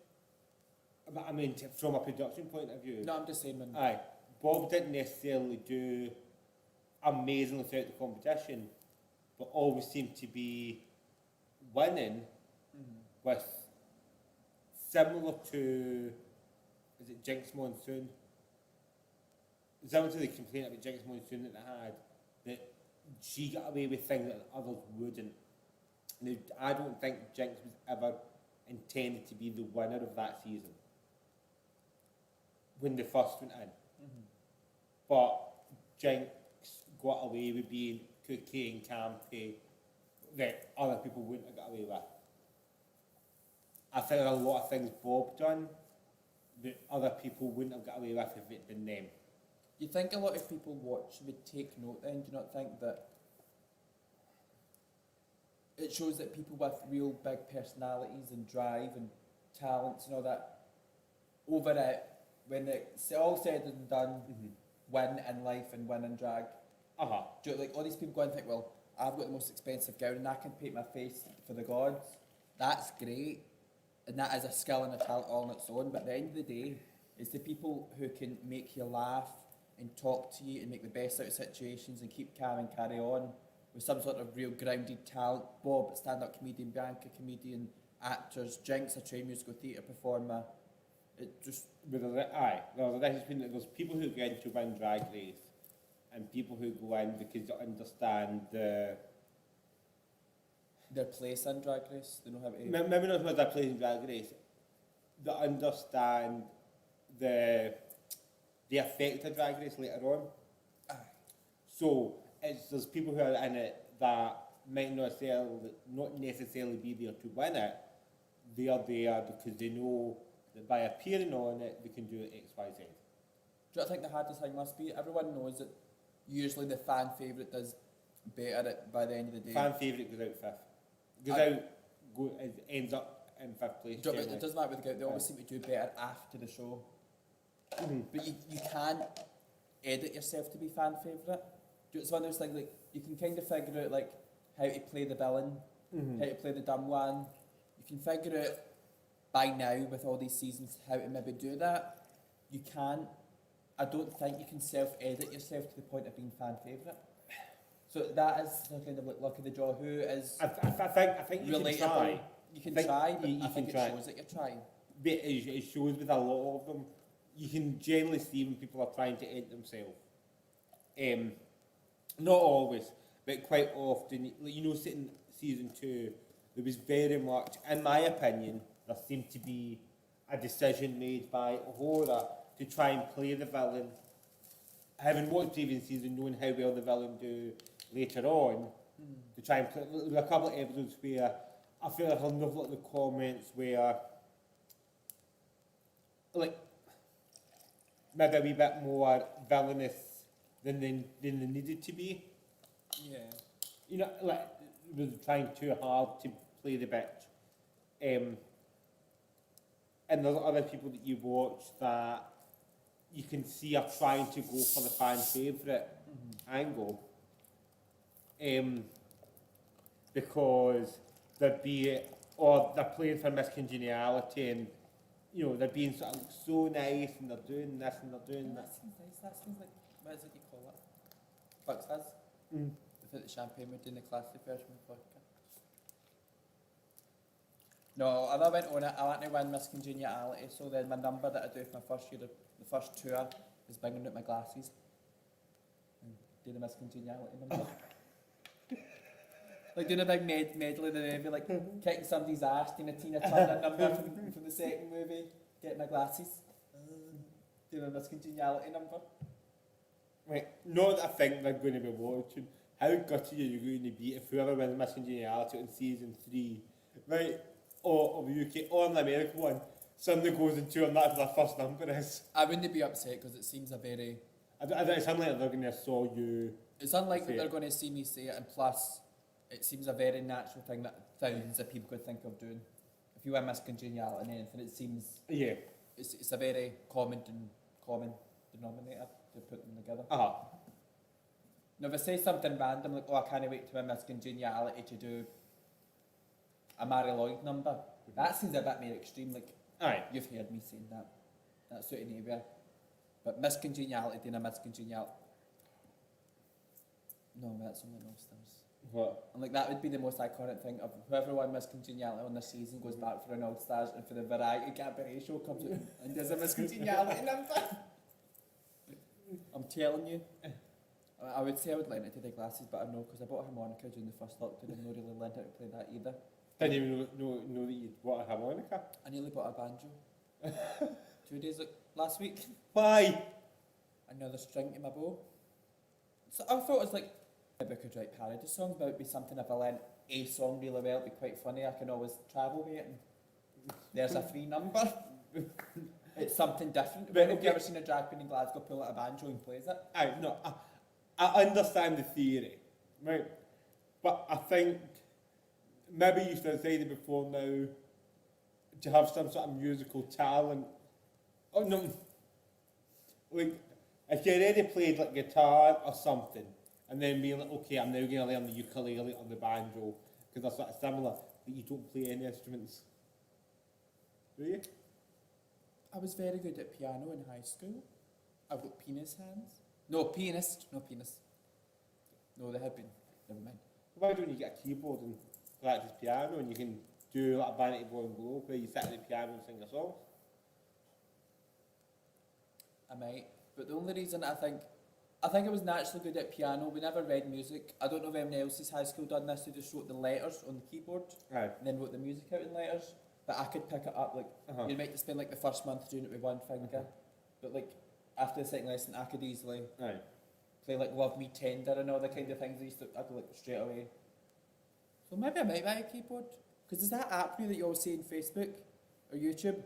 But I mean, from a production point of view. No, I'm just saying when... Aye, Bob didn't necessarily do amazingly throughout the competition, but always seemed to be winning with similar to, is it Jinx Monsoon? Similar to the complaint about Jinx Monsoon that they had, that she got away with things that others wouldn't. Now, I don't think Jinx was ever intended to be the winner of that season when they first went in. But Jinx got away with being cookie and campy that other people wouldn't have got away with. I think there are a lot of things Bob done that other people wouldn't have got away with if it been them. You think a lot of people watch would take note then? Do you not think that it shows that people with real big personalities and drive and talents and all that, over it, when it's all said and done, win in life and win in drag? Do you, like, all these people go and think, well, I've got the most expensive gown and I can paint my face for the gods. That's great. And that is a skill and a talent all on its own. But at the end of the day, it's the people who can make you laugh and talk to you and make the best out of situations and keep calm and carry on with some sort of real grounded talent. Bob, a stand-up comedian, Bianca, comedian, actors, Jinx, a trained musical theatre performer. It just... There's people who go in to win Drag Race and people who go in because they understand their place in Drag Race. They know how to... Maybe not about their place in Drag Race. They understand the effect of Drag Race later on. So there's people who are in it that might not necessarily be there to win it. They are there because they know that by appearing on it, they can do X, Y, Z. Do you think the hardest thing must be? Everyone knows that usually the fan favourite does better by the end of the day. Fan favourite goes out fifth. Ends up in fifth place. It doesn't matter with the gout, they always seem to do better after the show. But you can't edit yourself to be fan favourite. It's one of those things, like, you can kind of figure out, like, how to play the villain, how to play the dumb one. You can figure out by now, with all these seasons, how to maybe do that. You can't. I don't think you can self-edit yourself to the point of being fan favourite. So that is kind of like luck of the draw. Who is I think you relatable? can try. You can try, but I think it try. shows that you're trying. But it shows with a lot of them. You can generally see when people are trying to edit themselves. Not always, but quite often. You know, sitting season 2, there was very much, in my opinion, there seemed to be a decision made by Hora to try and play the villain. Having watched previous season, knowing how well the villain do later on, to try and play. There were a couple of episodes where I feel like I'll never look at the comments where, like, maybe a wee bit more villainous than they needed to be. Yeah. You know, like, was trying too hard to play the bitch. And there's other people that you watch that you can see are trying to go for the fan favourite angle. Because they're playing for miscongeniality and, you know, they're being sort of so nice and they're doing this and they're doing that. That seems nice. That seems like, what is it you call it? Bucks has? Without the champagne, we're doing the classic version of vodka. No, I went on it. I want to win Miss Congeniality, so then my number that I do for my first year, the first tour, is bringing out my glasses and do the Miss Congeniality number. Like doing a big medley, then maybe like kicking somebody's ass, doing a Tina Turner number from the second movie, getting my glasses, doing a Miss Congeniality number. Right, not that I think they're going to be watching. How gutted are you going to be if whoever wins Miss Congeniality in season 3, right, or of the UK, or in the American one, suddenly goes into and that's their first number is. I wouldn't be upset because it seems a very... It's unlikely they're going to saw you. It's unlikely they're going to see me say it, and plus, it seems a very natural thing that thousands of people could think of doing. If you win Miss Congeniality and anything, it seems... Yeah. It's a very common denominator. to put them together. Uh-huh. Now, if I say something random, like, oh, I can't wait to win Miss Congeniality to do a Mary Lloyd number, that seems a bit more extreme, like, Aye. you've heard me saying that. That's sort of nowhere. But Miss Congeniality doing a Miss Congeniality. No, that's only All Stars. What? And like that would be the most iconic thing of whoever won Miss Congeniality on this season goes back for an All Stars, and for the variety cabaret show comes out and does a Miss Congeniality number. I'm telling you. I would say I would learn it to the glasses, but I know because I bought a harmonica during the first lockdown. I've not really learned how to play that either. Didn't even know that you'd bought a harmonica. I nearly bought a banjo. 2 days last week. Why? Another string to my bow. So I thought it was like, maybe I could write parody songs, but it would be something if I learned a song really well, it'd be quite funny. I can always travel with it, and there's a free number. It's something different. Right, Have okay. you ever seen a drag queen in Glasgow pull out a banjo and plays it? I understand the theory, right? But I think maybe you should have said it before now to have some sort of musical talent. Oh no, like if you already played like guitar or something, and then being like, okay, I'm now going to learn the ukulele or the banjo because they're sort of similar, but you don't play any instruments, do you? I was very good at piano in high school. I've got penis hands. No, pianist. No, penis. No, they had been. Never mind. Why don't you get a keyboard and practice piano and you can do like a Vanity Boy and Globe where you sit at the piano and sing a song? I might. But the only reason I think I was naturally good at piano. We never read music. I don't know if anyone else's high school done this. They just wrote the letters on the keyboard Right. and then wrote the music out in letters. But I could pick it up, like, you might spend like the first month doing it with one finger. But like, after the second lesson, I could easily Right. play like Love Me Tender and all the kind of things I could like straight away. So maybe I might buy a keyboard. Because there's that app now that you all see on Facebook or YouTube.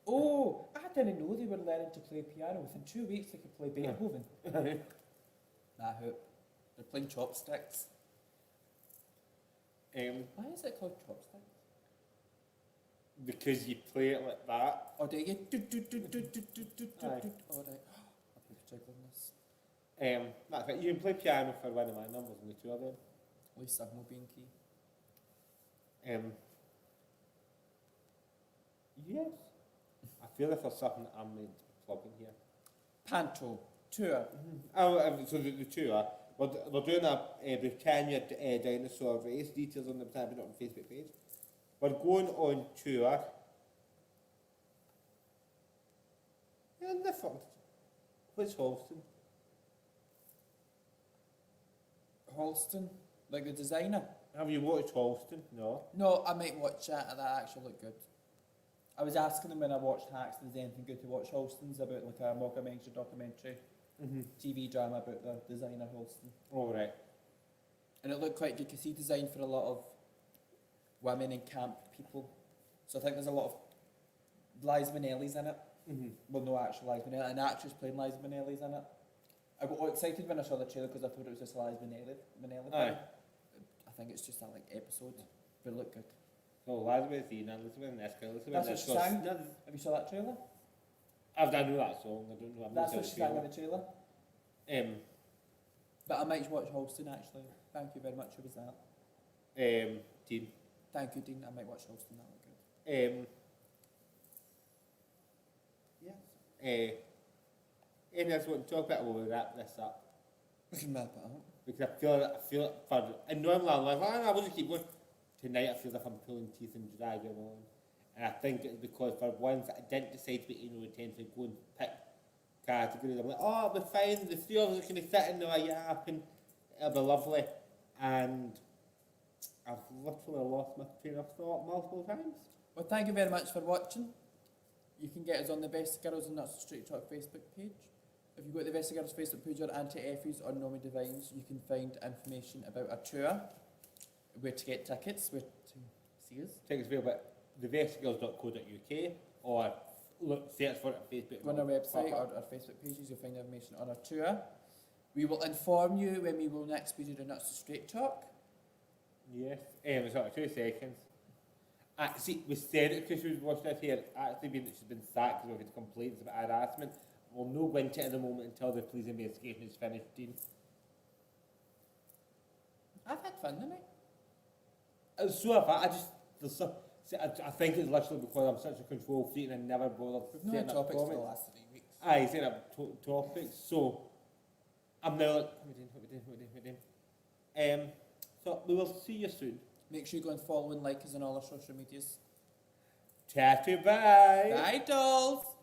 Oh, I didn't know they were learning to play piano. Within 2 weeks they could play Beethoven. Nah, hope. They're playing chopsticks. Why is it called chopsticks? Because you play it like that. Oh, do you? Aye. Alright. I'll be jiggling this. That's it. You can play piano for one of my numbers and the two of them. At least I'm not being key. Yes. I feel if there's something I'm meant to be plugging here. Panto. Tour. So the tour, we're doing a Britannia dinosaur race. Details on the Britannia on the Facebook page. We're going on tour. Yeah, different. Where's Holston? Holston? Like the designer? Have you watched Holston? No. No, I might watch it. That actually looked good. I was asking them when I watched Hacks, is there anything good to watch Holston's about, like a mockumentary documentary TV drama about the designer Holston. All right. And it looked quite good because he designed for a lot of women in camp people. So I think there's a lot of Liza Minnelli's in it. Well, no actual Liza Minnelli. An actress playing Liza Minnelli's in it. I got all excited when I saw the trailer because I thought it was just a Liza Minnelli Aye. thing. I think it's just a like episode, but it looked good. So Elizabeth, Elizabeth, and Elizabeth. That's what she sang. Have you saw that trailer? I know that song. I don't know. That's what she sang in the trailer. Um, But I might watch Holston actually. Thank you very much. Who was that? Dean. Thank you, Dean. I might watch Holston. That looked good. Yes. Anything else you want to talk about? We'll wrap this up. We can wrap it up. Because I feel it for, and normally I'm like, I want to keep going. Tonight I feel like I'm pulling teeth and dragging on. And I think it's because for ones that I didn't decide to be intentionally go and pick categories, I'm like, oh, it'll be fine, the three of us are going to sit in there yap and it'll be lovely. And I've literally lost my train of thought multiple times. Well, thank you very much for watching. You can get us on the Best Girls and That's Straight Talk Facebook page. If you go to the Best Girls Facebook page or Anti-Effies or Nomi Divines, you can find information about our tour, where to get tickets, where to see us. Tickets available at thevestigirls.co.uk or look, search for it on Facebook. Go on our website or our Facebook pages, you'll find information on our tour. We will inform you when we will next be doing Nuts to Straight Talk. Yes, sorry, 2 seconds. See, we said it because she was watching this here. Actually, been that she's been sacked because we've had complaints about harassment. we'll no go into it at the moment until the police investigation is finished, Dean. I've had fun tonight. So have I. I think it's literally because I'm such a control freak and I never bothered We've not had setting up topics for the comments. last 3 weeks. Aye, setting up topics. So I'm now like, what we doing? So we will see you soon. Make sure you go and follow and like us on all our social medias. Chat to bye. Bye, dolls.